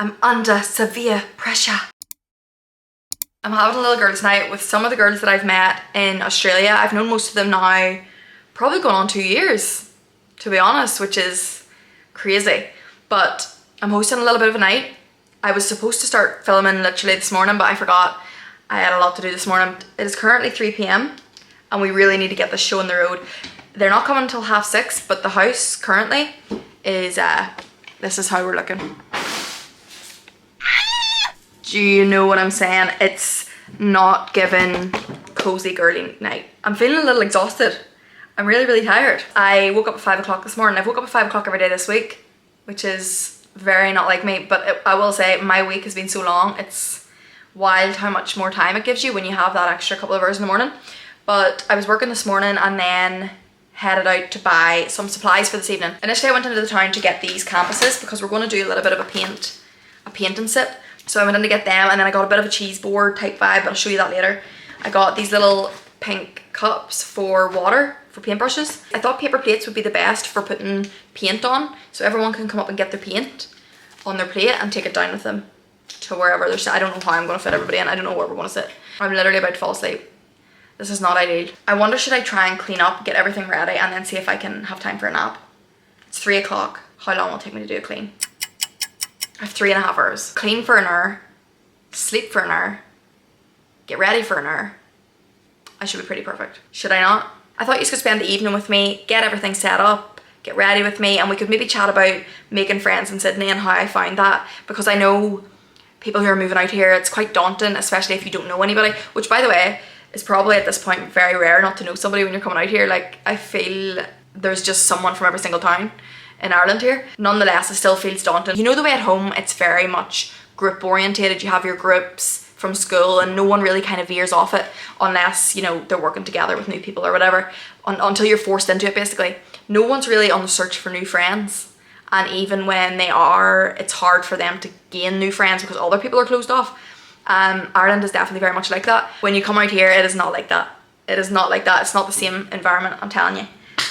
I'm under severe pressure. I'm having a little girls' night with some of the girls that I've met in Australia. I've known most of them now probably going on 2 years, to be honest, which is crazy. But I'm hosting a little bit of a night. I was supposed to start filming literally this morning, but I forgot. I had a lot to do this morning. It is currently 3 p.m. and we really need to get this show on the road. They're not coming until 6:30, but the house currently is, this is how we're looking. Do you know what I'm saying? It's not giving cozy girly night. I'm feeling a little exhausted. I'm really, really tired. I woke up at 5 o'clock this morning. I've woke up at 5 o'clock every day this week, which is very not like me, but I will say my week has been so long. It's wild how much more time it gives you when you have that extra couple of hours in the morning. But I was working this morning and then headed out to buy some supplies for this evening. Initially I went into the town to get these canvases because we're going to do a little bit of a paint and sip. So I went in to get them, and then I got a bit of a cheese board type vibe, but I'll show you that later. I got these little pink cups for water, for paintbrushes. I thought paper plates would be the best for putting paint on, so everyone can come up and get their paint on their plate and take it down with them to wherever they're sitting. I don't know how I'm going to fit everybody in. I don't know where we're going to sit. I'm literally about to fall asleep. This is not ideal. I wonder, should I try and clean up, get everything ready, and then see if I can have time for a nap? It's 3 o'clock. How long will it take me to do a clean? I have 3.5 hours. Clean for an hour, sleep for an hour, get ready for an hour. I should be pretty perfect. Should I not? I thought you could spend the evening with me, get everything set up, get ready with me, and we could maybe chat about making friends in Sydney and how I found that, because I know people who are moving out here, it's quite daunting, especially if you don't know anybody, which, by the way, is probably at this point very rare not to know somebody when you're coming out here. Like, I feel there's just someone from every single town in Ireland here. Nonetheless, it still feels daunting. You know, the way at home it's very much group orientated. You have your groups from school and no one really kind of veers off it unless, you know, they're working together with new people or whatever, until you're forced into it basically. No one's really on the search for new friends, and even when they are, it's hard for them to gain new friends because other people are closed off. Ireland is definitely very much like that. When you come out here, it is not like that. It is not like that. It's not the same environment, I'm telling you.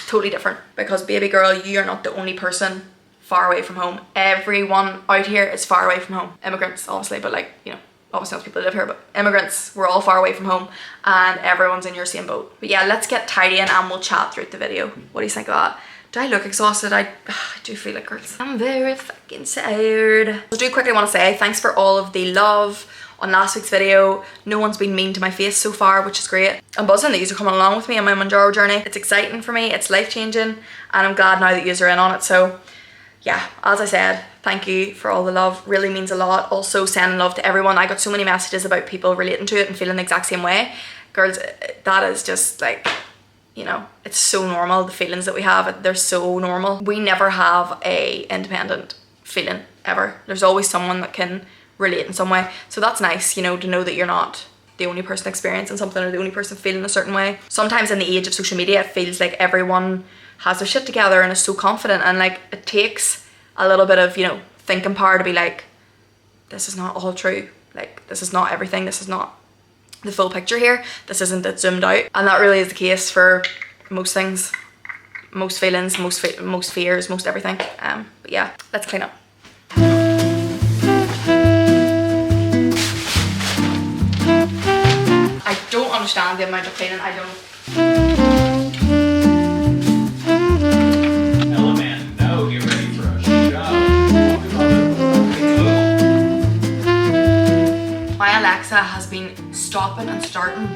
Totally different, because baby girl, you are not the only person far away from home. Everyone out here is far away from home. Immigrants obviously, but like, you know, obviously not people that live here, but immigrants, we're all far away from home and everyone's in your same boat. But yeah, let's get tidying and we'll chat throughout the video. What do you think of that? Do I look exhausted? I do feel like girls. I'm very fucking tired. I do quickly want to say thanks for all of the love on last week's video. No one's been mean to my face so far, which is great. I'm buzzing that you're coming along with me on my Manjaro journey. It's exciting for me, it's life-changing, and I'm glad now that you're in on it. So yeah, as I said, thank you for all the love. Really means a lot. Also sending love to everyone. I got so many messages about people relating to it and feeling the exact same way. Girls, that is just like, you know, it's so normal. The feelings that we have, they're so normal. We never have a independent feeling ever. There's always someone that can relate in some way. So that's nice, you know, to know that you're not the only person experiencing something or the only person feeling a certain way. Sometimes in the age of social media, it feels like everyone has their shit together and is so confident, and like it takes a little bit of, you know, thinking power to be like, this is not all true. Like, this is not everything. This is not the full picture here. This isn't it zoomed out. And that really is the case for most things, most feelings, most fears, most everything. But yeah, let's clean up. I don't understand the amount of cleaning. I don't. Element, no, get ready for a show. My Alexa has been stopping and starting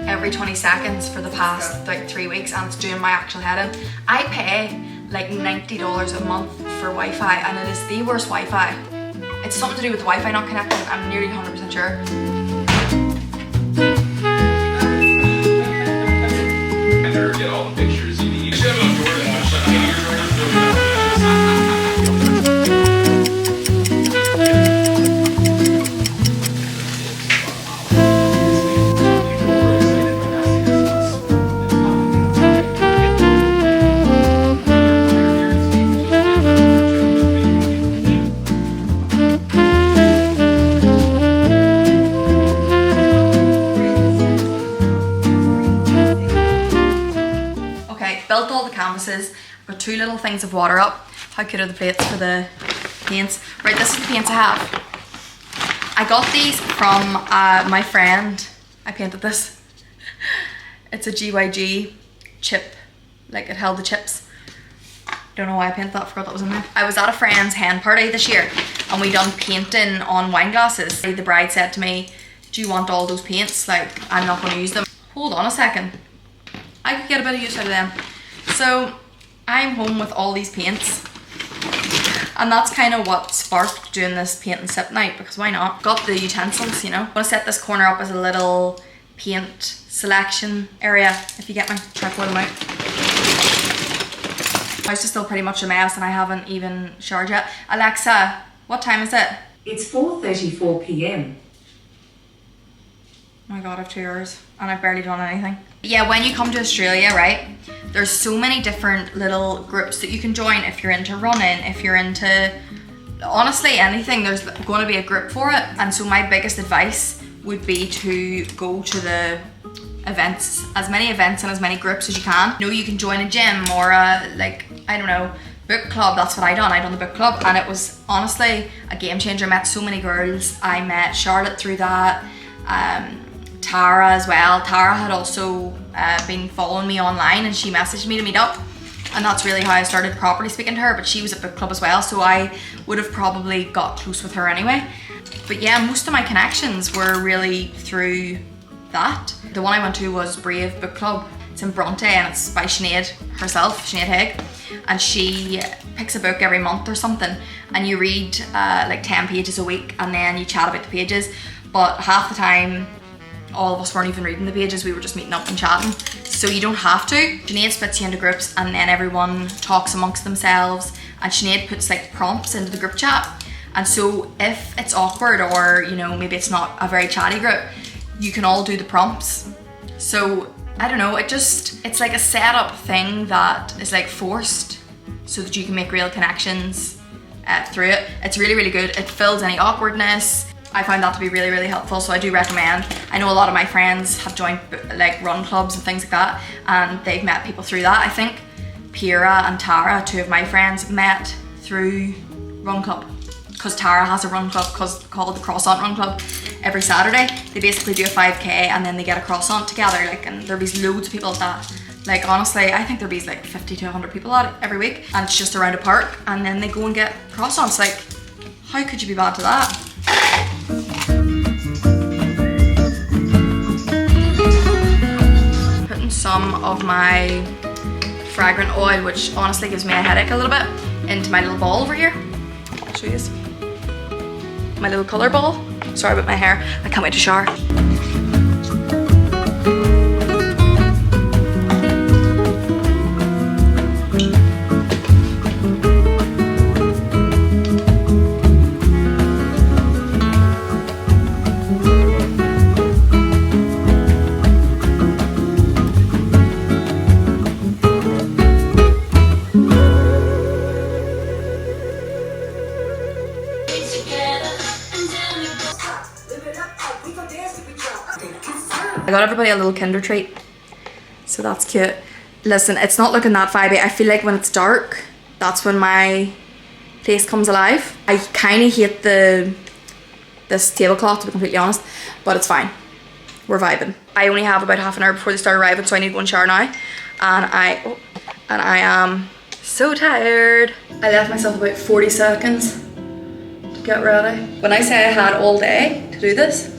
every 20 seconds for the past like 3 weeks, and it's doing my actual head in. I pay like $90 a month for Wi-Fi, and it is the worst Wi-Fi. It's something to do with Wi-Fi not connecting. I'm nearly 100% sure. Get all the pictures you need. Built all the canvases. I've got 2 little things of water up. How cute are the plates for the paints. Right, this is the paints I have. I got these from my friend. I painted this. It's a GYG chip, like it held the chips. Don't know why I painted that, forgot that was in there. I was at a friend's hen party this year and we done painting on wine glasses. The bride said to me, do you want all those paints? Like, I'm not going to use them. Hold on a second. I could get a bit of use out of them. So I'm home with all these paints. And that's kind of what sparked doing this paint and sip night, because why not? Got the utensils, you know. I'm gonna set this corner up as a little paint selection area, if you get me. Try to pour them out. My house is still pretty much a mess and I haven't even showered yet. Alexa, what time is it? It's 4:34 p.m. Oh my god, I have 2 hours and I've barely done anything. Yeah, when you come to Australia, right, there's so many different little groups that you can join if you're into running, if you're into, honestly, anything, there's going to be a group for it. And so my biggest advice would be to go to the events, as many events and as many groups as you can. You know, you can join a gym or a, like, I don't know, book club. That's what I done the book club and it was honestly a game changer. I met so many girls. I met Charlotte through that. Tara as well. Tara had also been following me online and she messaged me to meet up, and that's really how I started properly speaking to her. But she was at book club as well, so I would have probably got close with her anyway. But yeah, most of my connections were really through that. The one I went to was Brave Book Club. It's in Bronte and it's by Sinead herself, Sinead Haig, and she picks a book every month or something and you read like 10 pages a week and then you chat about the pages. But half the time all of us weren't even reading the pages, we were just meeting up and chatting. So you don't have to. Sinead splits you into groups and then everyone talks amongst themselves, and Sinead puts like prompts into the group chat. And so if it's awkward or, you know, maybe it's not a very chatty group, you can all do the prompts. So I don't know, it's like a setup thing that is like forced so that you can make real connections through it. It's really, really good. It fills any awkwardness. I find that to be really, really helpful, so I do recommend. I know a lot of my friends have joined like run clubs and things like that, and they've met people through that. I think Pira and Tara, 2 of my friends, met through run club, because Tara has a run club called the Croissant Run Club. Every Saturday they basically do a 5k and then they get a croissant together, like, and there be loads of people at that. Like honestly, I think there be like 50 to 100 people at it every week, and it's just around a park and then they go and get croissants. Like, how could you be bad to that? Putting some of my fragrant oil, which honestly gives me a headache a little bit, into my little ball over here. I'll show you this. My little colour ball. Sorry about my hair, I can't wait to shower. I got everybody a little Kinder treat, so that's cute. Listen, it's not looking that vibey. I feel like when it's dark, that's when my place comes alive. I kind of hate this tablecloth, to be completely honest, but it's fine. We're vibing. I only have about half an hour before they start arriving, so I need to go and shower now. And I am so tired. I left myself about 40 seconds to get ready. When I say I had all day to do this,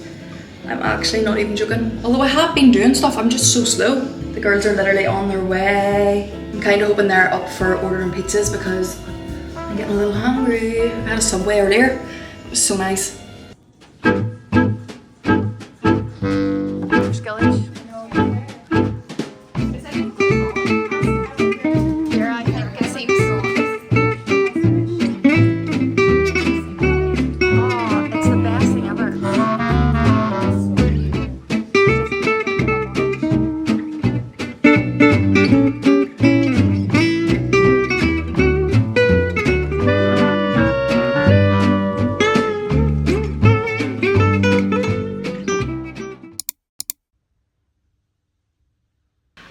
I'm actually not even joking. Although I have been doing stuff, I'm just so slow. The girls are literally on their way. I'm kind of hoping they're up for ordering pizzas because I'm getting a little hungry. I had a Subway earlier. It was so nice.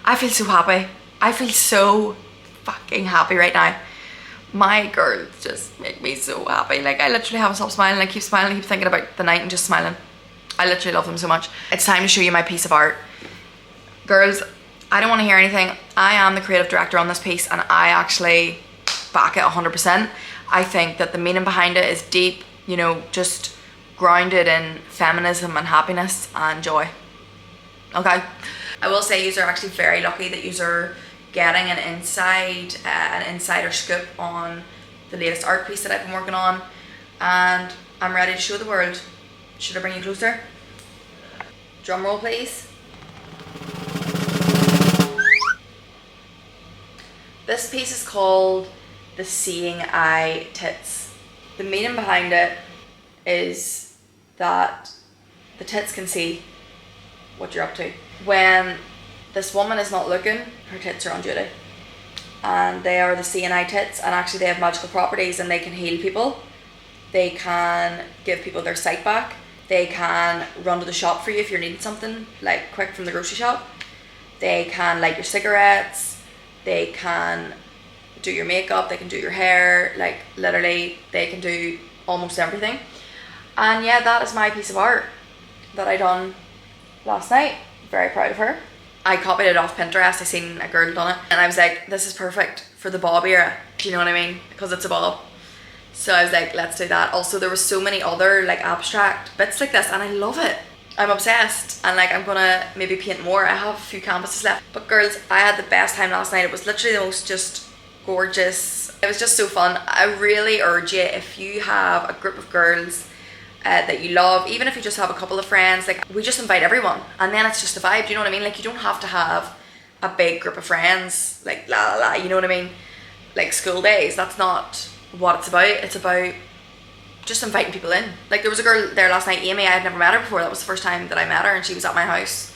I feel so happy. I feel so fucking happy right now. My girls just make me so happy. Like, I literally haven't stopped smiling. I keep smiling, I keep thinking about the night and just smiling. I literally love them so much. It's time to show you my piece of art. Girls, I don't want to hear anything. I am the creative director on this piece and I actually back it 100%. I think that the meaning behind it is deep, you know, just grounded in feminism and happiness and joy. Okay? I will say you are actually very lucky that you are getting an insider scoop on the latest art piece that I've been working on, and I'm ready to show the world. Should I bring you closer? Drum roll, please. This piece is called The Seeing Eye Tits. The meaning behind it is that the tits can see what you're up to. When this woman is not looking, her tits are on duty. And they are the seeing eye tits, and actually they have magical properties and they can heal people. They can give people their sight back. They can run to the shop for you if you're needing something, like quick from the grocery shop. They can light your cigarettes. They can do your makeup. They can do your hair. Like, literally, they can do almost everything. And yeah, that is my piece of art that I done last night. Very proud of her. I copied it off Pinterest. I seen a girl done it and I was like, this is perfect for the bob era. Do you know what I mean? Because it's a bob. So I was like, let's do that. Also, there was so many other like abstract bits like this and I love it. I'm obsessed and like I'm gonna maybe paint more. I have a few canvases left. But girls, I had the best time last night. It was literally the most just gorgeous. It was just so fun. I really urge you, if you have a group of girls that you love, even if you just have a couple of friends, like, we just invite everyone and then it's just a vibe. Do you know what I mean? Like, you don't have to have a big group of friends, like la la la, you know what I mean? Like school days, that's not what it's about. It's about just inviting people in. Like, there was a girl there last night, Amy. I had never met her before. That was the first time that I met her and she was at my house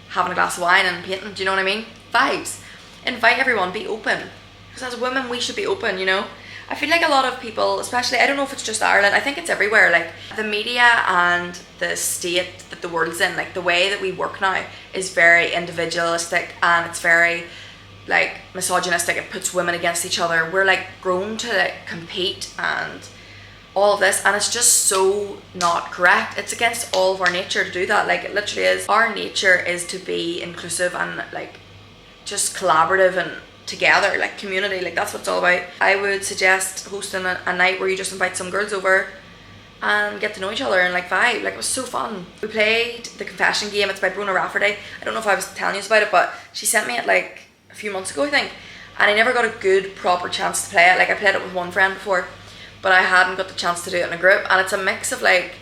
having a glass of wine and painting. Do you know what I mean? Vibes. Invite everyone, be open. Because as women, we should be open, you know? I feel like a lot of people, especially, I don't know if it's just Ireland, I think it's everywhere, like the media and the state that the world's in, like the way that we work now is very individualistic and it's very like misogynistic. It puts women against each other. We're like grown to like compete and all of this, and it's just so not correct. It's against all of our nature to do that. Like, it literally is. Our nature is to be inclusive and like just collaborative and together, like community, like that's what it's all about. I would suggest hosting a night where you just invite some girls over and get to know each other and like vibe. Like, it was so fun. We played the confession game. It's by Brona Rafferty. I don't know if I was telling you about it, but she sent me it like a few months ago, I think, and I never got a good proper chance to play it. Like, I played it with one friend before, but I hadn't got the chance to do it in a group. And it's a mix of like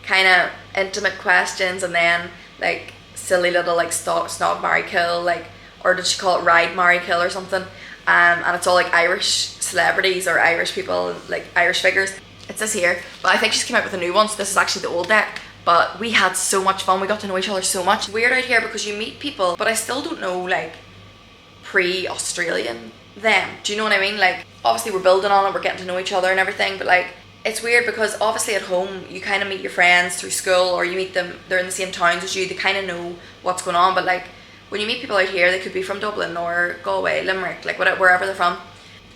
kind of intimate questions and then like silly little like snog, marry, kill, like, or did she call it ride, marry, kill or something? And it's all like Irish celebrities or Irish people, like Irish figures. It's this here, but I think she's came out with a new one, so this is actually the old deck. But we had so much fun. We got to know each other so much. Weird out here because you meet people, but I still don't know like pre-Australian them. Do you know what I mean? Like, obviously we're building on it, we're getting to know each other and everything, but like, it's weird because obviously at home you kind of meet your friends through school, or you meet them, they're in the same towns as you, they kind of know what's going on. But like, when you meet people out here, they could be from Dublin or Galway, Limerick, like whatever, wherever they're from,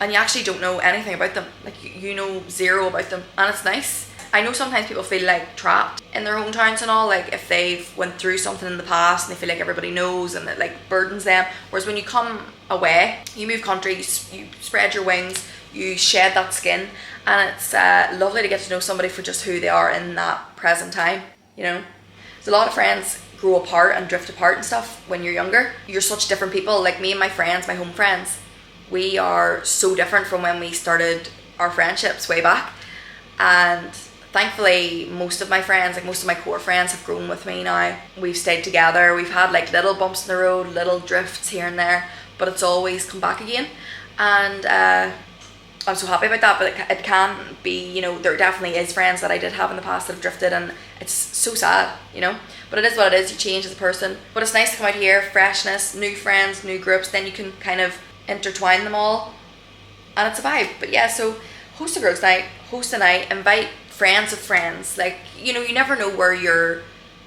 and you actually don't know anything about them. Like, you know zero about them, and it's nice. I know sometimes people feel like trapped in their hometowns and all, like if they've went through something in the past and they feel like everybody knows and it like burdens them. Whereas when you come away, you move country, you spread your wings, you shed that skin, and it's lovely to get to know somebody for just who they are in that present time, you know. There's a lot of friends grow apart and drift apart and stuff when you're younger. You're such different people. Like me and my friends, my home friends, we are so different from when we started our friendships way back. And thankfully, most of my friends, like most of my core friends, have grown with me now. We've stayed together. We've had like little bumps in the road, little drifts here and there, but it's always come back again. And I'm so happy about that. But it can be, you know, there definitely is friends that I did have in the past that have drifted, and it's so sad, you know. But it is what it is. You change as a person. But it's nice to come out here, freshness, new friends, new groups. Then you can kind of intertwine them all, and it's a vibe. But yeah, so host a girls' night, host a night, invite friends of friends. Like, you know, you never know where your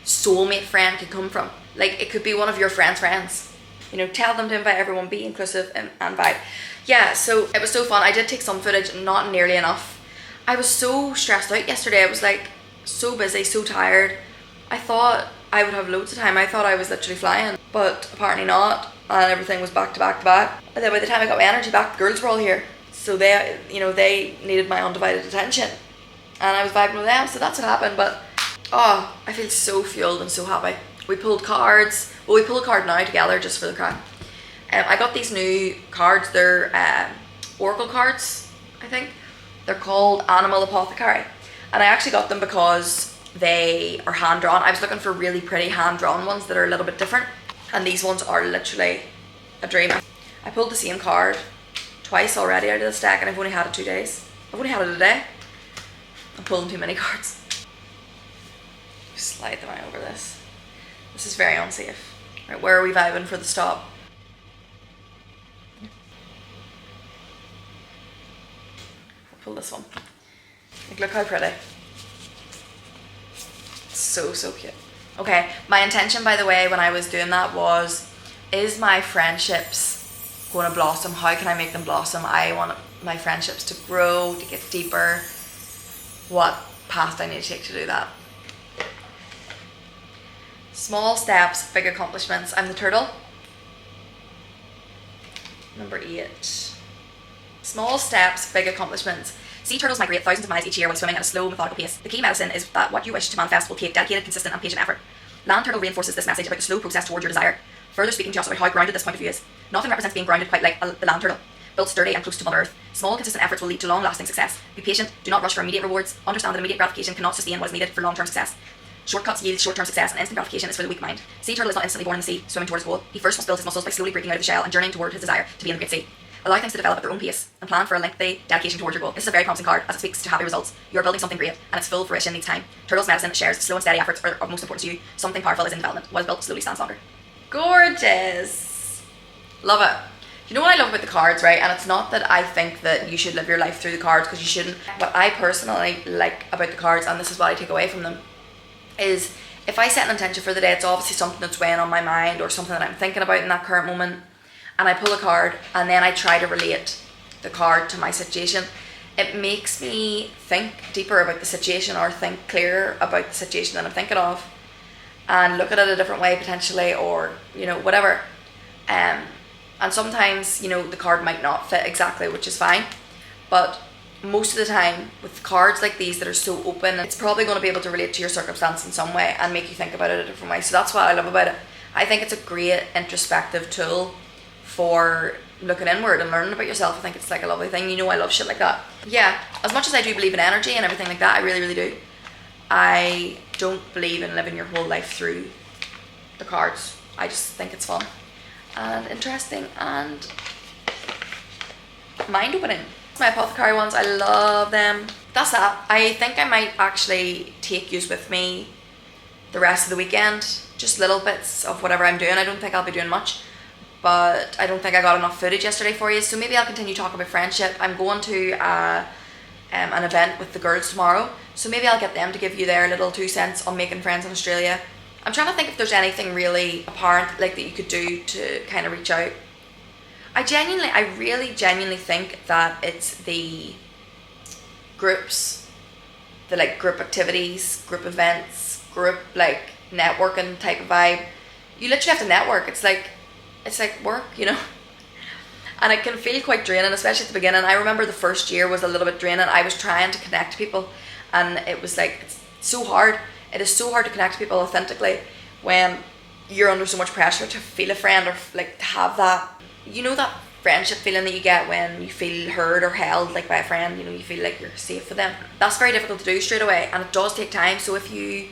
soulmate friend could come from. Like, it could be one of your friends' friends. You know, tell them to invite everyone, be inclusive and vibe. Yeah, so it was so fun. I did take some footage, not nearly enough. I was so stressed out yesterday. I was like so busy, so tired. I thought I would have loads of time. I thought I was literally flying, but apparently not. And everything was back to back to back. And then by the time I got my energy back, the girls were all here. So they, you know, they needed my undivided attention. And I was vibing with them, so that's what happened. But, oh, I feel so fueled and so happy. We pulled cards. Well, we pulled a card now together just for the crack. I got these new cards. They're oracle cards, I think. They're called Animal Apothecary. And I actually got them because they are hand-drawn. I was looking for really pretty hand-drawn ones that are a little bit different. And these ones are literally a dream. I pulled the same card twice already out of this deck and I've only had it 2 days. I've only had it a day. I'm pulling too many cards. Slide them out over this. This is very unsafe. Right, where are we vibing for the stop? I'll pull this one. Like, look how pretty. So, so cute. Okay, my intention, by the way, when I was doing that was, is my friendships going to blossom? How can I make them blossom? I want my friendships to grow, to get deeper. What path I need to take to do that? Small steps, big accomplishments. I'm the turtle. Number 8. Small steps, big accomplishments. Sea turtles migrate thousands of miles each year while swimming at a slow, methodical pace. The key medicine is that what you wish to manifest will take dedicated, consistent and patient effort. Land turtle reinforces this message about the slow process towards your desire, further speaking to us about how grounded this point of view is. Nothing represents being grounded quite like the land turtle. Built sturdy and close to Mother Earth, small consistent efforts will lead to long-lasting success. Be patient, do not rush for immediate rewards, understand that immediate gratification cannot sustain what is needed for long-term success. Shortcuts yield short-term success and instant gratification is for the weak mind. Sea turtle is not instantly born in the sea, swimming towards goal. He first must build his muscles by slowly breaking out of the shell and journeying toward his desire to be in the great sea. Allow things to develop at their own pace and plan for a lengthy dedication towards your goal. This is a very promising card as it speaks to happy results. You are building something great and its full fruition needs time. Turtle's medicine shares slow and steady efforts are of most importance to you. Something powerful is in development. What is built slowly stands longer. Gorgeous. Love it. You know what I love about the cards, right? And it's not that I think that you should live your life through the cards, because you shouldn't. What I personally like about the cards, and this is what I take away from them, is if I set an intention for the day, it's obviously something that's weighing on my mind or something that I'm thinking about in that current moment, and I pull a card and then I try to relate the card to my situation. It makes me think deeper about the situation or think clearer about the situation that I'm thinking of and look at it a different way potentially, or, you know, whatever. And sometimes, you know, the card might not fit exactly, which is fine. But most of the time, with cards like these that are so open, it's probably going to be able to relate to your circumstance in some way and make you think about it a different way. So that's what I love about it. I think it's a great introspective tool for looking inward and learning about yourself. I think it's like a lovely thing. You know, I love shit like that. Yeah, as much as I do believe in energy and everything like that, I really, really do. I don't believe in living your whole life through the cards. I just think it's fun and interesting and mind-opening. My apothecary ones, I love them. That's that. I think I might actually take yous with me the rest of the weekend. Just little bits of whatever I'm doing. I don't think I'll be doing much, but I don't think I got enough footage yesterday for you, so maybe I'll continue talking about friendship. I'm going to an event with the girls tomorrow, so maybe I'll get them to give you their little 2 cents on making friends in Australia. I'm trying to think if there's anything really apparent like that you could do to kind of reach out. I really genuinely think that it's the groups, the like group activities, group events, group like networking type of vibe. You literally have to network. It's like work, you know. And it can feel quite draining, especially at the beginning. I remember the first year was a little bit draining. I was trying to connect to people and it was like, it's so hard. It is so hard to connect to people authentically when you're under so much pressure to feel a friend or like to have that, you know, that friendship feeling that you get when you feel heard or held like by a friend. You know, you feel like you're safe with them. That's very difficult to do straight away, and it does take time. So if you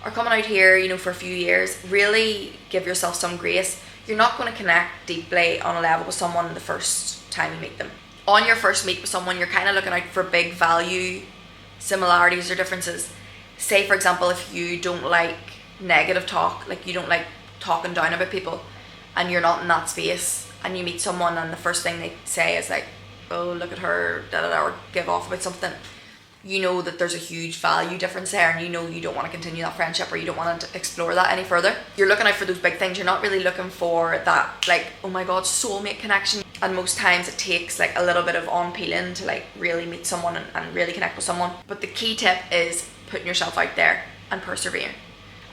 are coming out here, you know, for a few years, really give yourself some grace. You're not going to connect deeply on a level with someone the first time you meet them. On your first meet with someone, you're kind of looking out for big value similarities or differences. Say for example, if you don't like negative talk, like you don't like talking down about people, and you're not in that space, and you meet someone and the first thing they say is like, oh, look at her, da da da, or give off about something, you know that there's a huge value difference there, and you know you don't want to continue that friendship, or you don't want to explore that any further. You're looking out for those big things. You're not really looking for that, like, oh my god, soulmate connection. And most times it takes like a little bit of on peeling to like really meet someone and really connect with someone. But the key tip is putting yourself out there and persevere.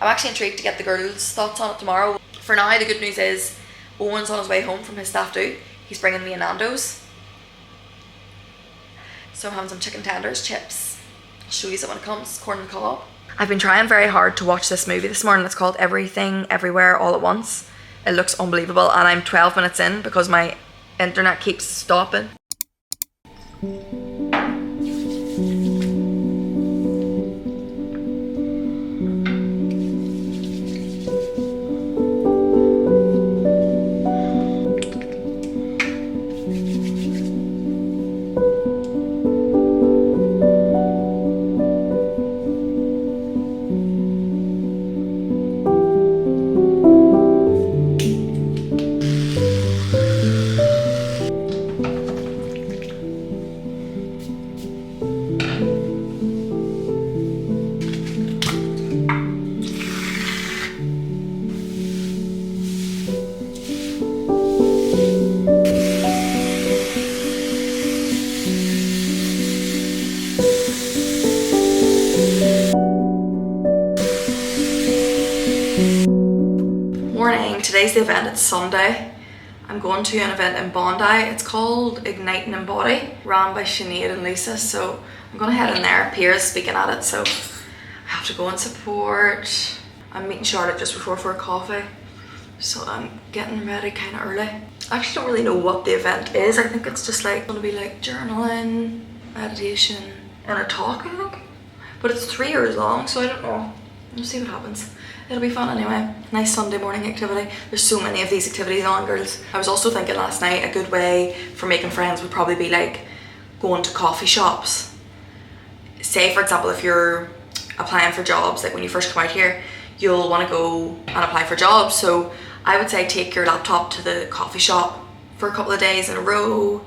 I'm actually intrigued to get the girls' thoughts on it tomorrow. For now, the good news is Owen's on his way home from his staff do. He's bringing me a Nando's. So I'm having some chicken tenders, chips. I'll show you it when it comes, corn and cob. I've been trying very hard to watch this movie this morning. It's called Everything, Everywhere, All at Once. It looks unbelievable, and I'm 12 minutes in because my internet keeps stopping. Morning, today's the event, it's Sunday. I'm going to an event in Bondi. It's called Igniting in Body, ran by Sinead and Lisa, so I'm gonna head in there. Piera's speaking at it, so I have to go and support. I'm meeting Charlotte just before for a coffee, so I'm getting ready kind of early. I actually don't really know what the event is. I think it's just like gonna be like journaling, meditation, and a talk, I think. But it's 3 hours long, so I don't know. We'll see what happens. It'll be fun anyway. Nice Sunday morning activity. There's so many of these activities on, girls. I was also thinking last night a good way for making friends would probably be like going to coffee shops. Say for example, if you're applying for jobs, like when you first come out here, you'll want to go and apply for jobs. So I would say take your laptop to the coffee shop for a couple of days in a row,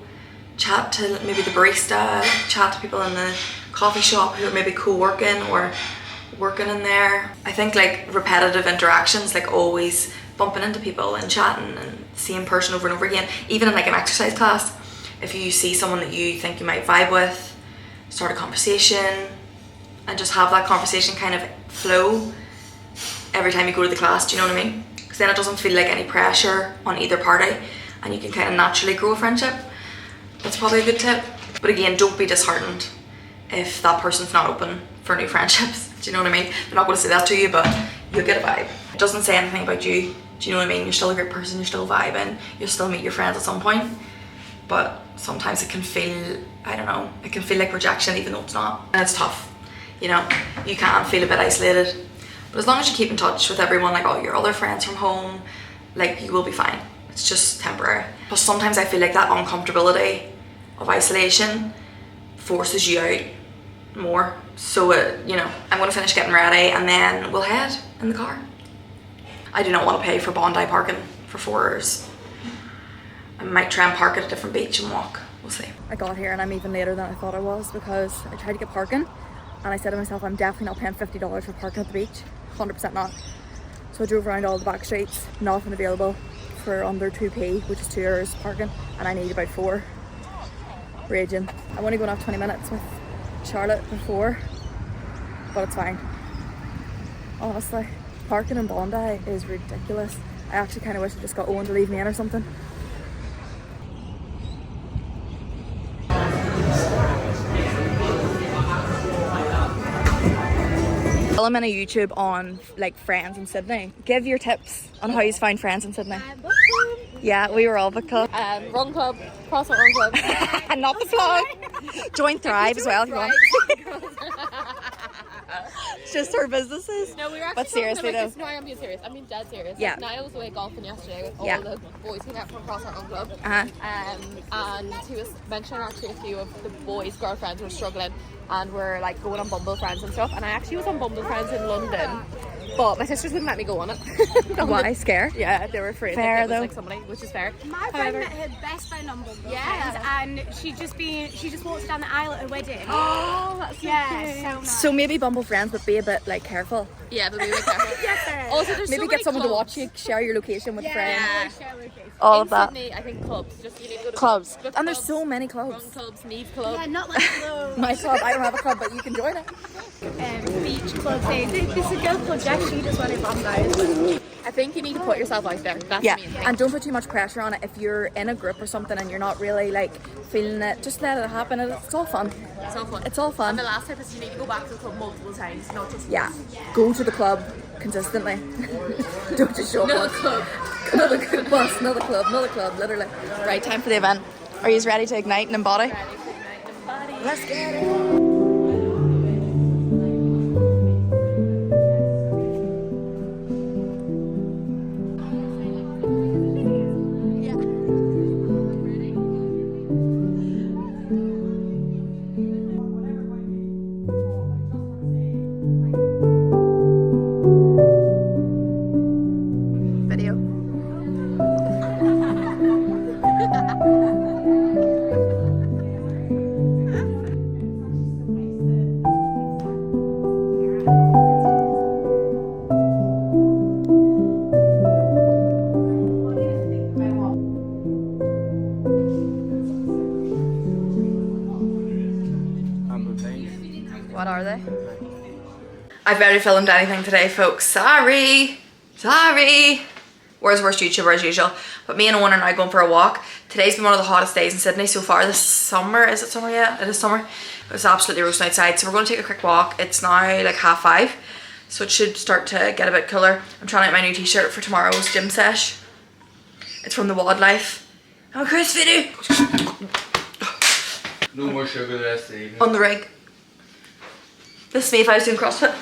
chat to maybe the barista, chat to people in the coffee shop who are maybe co-working or working in there. I think like repetitive interactions, like always bumping into people and chatting and seeing person over and over again, even in like an exercise class, if you see someone that you think you might vibe with, start a conversation and just have that conversation kind of flow every time you go to the class. Do you know what I mean? Because then it doesn't feel like any pressure on either party and you can kind of naturally grow a friendship. That's probably a good tip. But again, don't be disheartened if that person's not open for new friendships. Do you know what I mean? They're not going to say that to you, but you'll get a vibe. It doesn't say anything about you. Do you know what I mean? You're still a great person, you're still vibing, you'll still meet your friends at some point. But sometimes it can feel, I don't know, it can feel like rejection even though it's not. And it's tough, you know? You can feel a bit isolated. But as long as you keep in touch with everyone, like all your other friends from home, like you will be fine. It's just temporary. But sometimes I feel like that uncomfortability of isolation forces you out more. So you know, I'm going to finish getting ready and then we'll head in the car. I do not want to pay for Bondi parking for 4 hours. I might try and park at a different beach and walk. We'll see. I got here and I'm even later than I thought I was because I tried to get parking and I said to myself, I'm definitely not paying $50 for parking at the beach. 100% not. So I drove around all the back streets, nothing available for under 2p, which is 2 hours parking, and I need about 4. Raging. I'm only going off 20 minutes with Charlotte before, but it's fine. Honestly, parking in Bondi is ridiculous. I actually kind of wish I just got Owen to leave me in or something. I'm in a YouTube on like friends in Sydney. Give your tips on how you find friends in Sydney. Yeah, we were all book club. Run club, CrossFit Run club. And not the vlog. Join Thrive as well if you want. It's just our businesses. No, we were actually but seriously though. No, I'm being serious. I mean dead serious. Yeah. Like, Niall was away golfing yesterday with all Yeah. the boys who came from CrossFit Run club. Uh-huh. And he was mentioning actually a few of the boys' girlfriends were struggling and were like going on Bumble Friends and stuff. And I actually was on Bumble Friends in London But my sisters wouldn't let me go on it. Why? Scared? Yeah, they were afraid Fair, that it was though. like somebody, which is fair. My friend met her best friend on Bondi. Yeah. And she just walked down the aisle at her wedding. Oh, that's so Yeah, cute. so nice. So maybe Bumble friends, but be a bit like careful. Yeah, but we were careful. Yes, there is. Also, there's Maybe so get many someone to clubs. watch you, share your location with friends. Yeah. All In of that. Sydney, I think clubs. Just you need to go to Clubs. Book And there's clubs, so many Run clubs. clubs, Niamh Club. Yeah, not like those My club, I don't have a club, but you can join it. beach clubs. There's a girl called Jack, she just went in Bondi. I think you need to put yourself out there. That's Yeah, the main thing. and don't put too much pressure on it. If you're in a group or something and you're not really like feeling it, just let it happen. It's all fun. It's all fun. It's all fun. And the last tip is you need to go back to the club multiple times, not just Yeah, once. go to the club consistently. Don't just show up Another once. club. Another good bus, another club, literally. Right, time for the event. Are you ready to ignite and embody? Let's get it. Video. What are they? I've barely filmed anything today, folks. Sorry. Where's worst YouTuber as usual? But me and Owen are now going for a walk. Today's been one of the hottest days in Sydney so far this summer. Is it summer yet? It is summer. It's absolutely roasting outside. So we're going to take a quick walk. It's now like 5:30. So it should start to get a bit cooler. I'm trying out my new t-shirt for tomorrow's gym sesh. It's from the Wildlife. I'm a Chris video. No more sugar the rest of the evening. On the rig. This is me if I was doing CrossFit.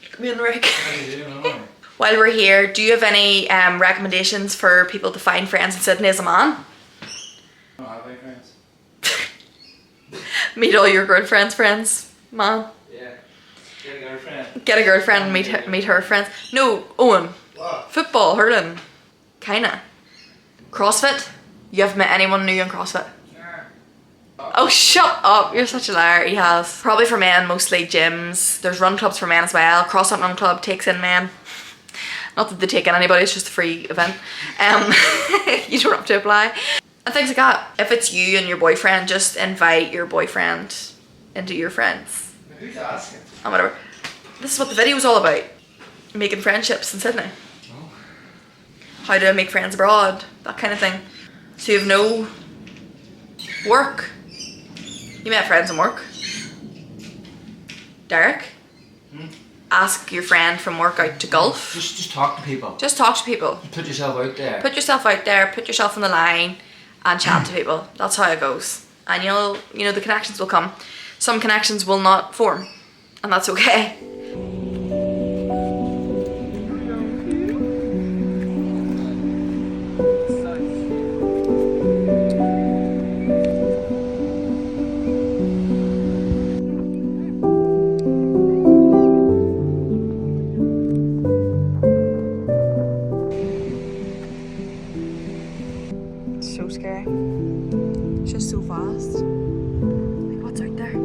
Look at me on the rig. How you doing? Alright. While we're here, do you have any recommendations for people to find friends in Sydney as a man? I don't have any friends. Meet all your girlfriend's friends, man. Yeah. Get a girlfriend. Get a girlfriend and meet her friends. No, Owen. What? Football, hurling. Kinda. CrossFit? You haven't met anyone new in CrossFit? Sure. Oh, shut up. You're such a liar. He has. Probably for men, mostly gyms. There's run clubs for men as well. CrossFit Run Club takes in men. Not that they take in anybody, it's just a free event. You don't have to apply. And things like that. If it's you and your boyfriend, just invite your boyfriend into your friends. Who's asking? And whatever. This is what the video was all about. Making friendships in Sydney. Oh. How to make friends abroad. That kind of thing. So you have no work. You met friends in work. Derek? Ask your friend from work out to golf. Just talk to people. Just talk to people. Put yourself out there. Put yourself out there, put yourself on the line and chat to people. That's how it goes. And you know the connections will come. Some connections will not form. And that's okay. So scary. It's just so fast. Like, what's out there?